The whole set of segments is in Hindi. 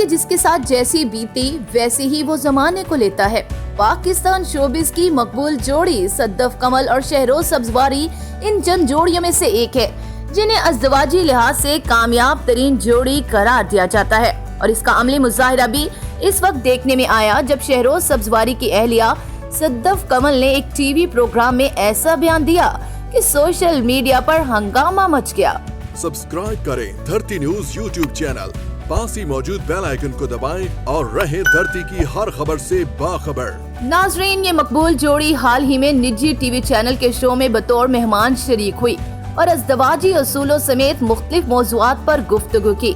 कि जिसके साथ जैसी बीती वैसी ही वो जमाने को लेता है। पाकिस्तान शोबिस की मकबूल जोड़ी सद्दफ कमल और शहरोज सब्जवारी इन चंद जोड़ियों में से एक है जिन्हें अज़दवाजी लिहाज से कामयाब तरीन जोड़ी करार दिया जाता है। और इसका अमली मुजाहिरा भी इस वक्त देखने में आया जब शहरोज सब्जवारी की अहलिया सद्दफ कमल ने एक टीवी प्रोग्राम में ऐसा बयान दिया कि सोशल मीडिया पर हंगामा मच गया। सब्सक्राइब करें धरती न्यूज़ यूट्यूब चैनल, पास ही मौजूद बेल आइकन को दबाएं और रहें धरती की हर खबर से बाखबर। नाजरीन, ये मकबूल जोड़ी हाल ही में निजी टीवी चैनल के शो में बतौर मेहमान शरीक हुई और अज़दवाजी असूलों समेत मुख्तलिफ मौज़ूआत पर गुफ्तगू की।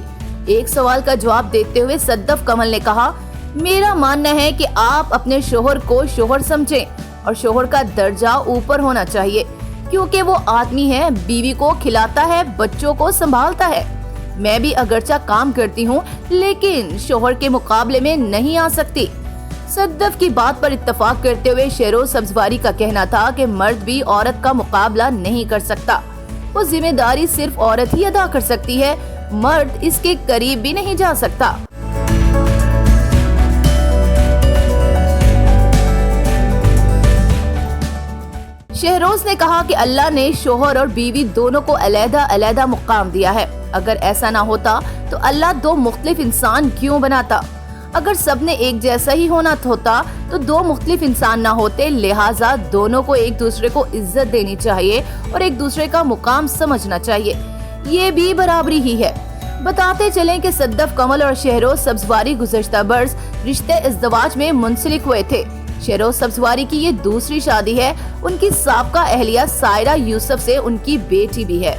एक सवाल का जवाब देते हुए सद्दफ कमल ने कहा, मेरा मानना है कि आप अपने शोहर को शोहर समझें और शोहर का दर्जा ऊपर होना चाहिए क्योंकि वो आदमी है, बीवी को खिलाता है, बच्चों को संभालता है। मैं भी अगरचा काम करती हूँ लेकिन शोहर के मुकाबले में नहीं आ सकती। सद्दफ की बात पर इत्तफाक करते हुए शहरोज सब्जवारी का कहना था कि मर्द भी औरत का मुकाबला नहीं कर सकता, वो जिम्मेदारी सिर्फ औरत ही अदा कर सकती है, मर्द इसके करीब भी नहीं जा सकता। शहरोज ने कहा कि अल्लाह ने शोहर और बीवी दोनों को अलहदा अलहदा मुकाम दिया है। अगर ऐसा ना होता तो अल्लाह दो मुख्तलिफ इंसान क्यों बनाता? अगर सबने एक जैसा ही होना होता तो दो मुख्तलिफ इंसान ना होते। लिहाजा दोनों को एक दूसरे को इज्जत देनी चाहिए और एक दूसरे का मुकाम समझना चाहिए, ये भी बराबरी ही है। बताते चलें कि सद्दफ कमल और शहरोज सब्जवारी गुज़श्ता बरस रिश्ते इज़्दवाज में मुंसलिक हुए थे। शहरोज सब्जवारी की ये दूसरी शादी है। उनकी साबका अहलिया सायरा यूसुफ से उनकी बेटी भी है।